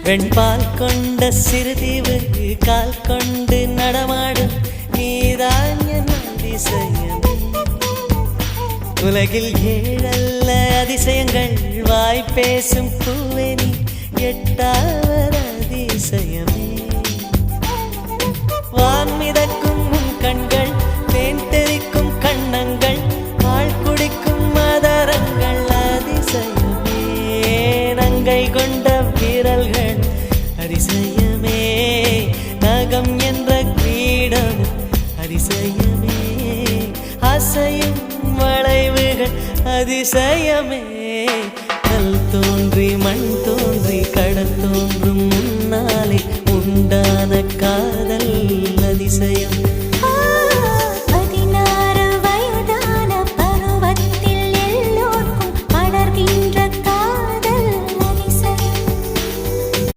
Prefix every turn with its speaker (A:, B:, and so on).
A: வெண்பால் கொண்ட சிறுதீவு கால் கொண்டு நடமாடும் நீதான் என் அதிசயம். உலகில் ஏழல்ல அதிசயங்கள் வாய் பேசும் பூவெனி எட்டாவது அதிசயமே. வான் மிதக்கும் உன் கண்கள், தேன் தெறிக்கும் கண்ணங்கள், பால் குடிக்கும் மதரங்கள் அதிசயமே. நங்கை கொண்ட வீரல்கள் அதிசயமே. நகம் என்ற கிரீடம் அதிசயமே. அசையும் வளைவுகள் அதிசயமே. கல் தோன்றி மண் தோன்றி கடல் தோன்றும் முன்னாலே உண்டான காதல் அதிசயம்.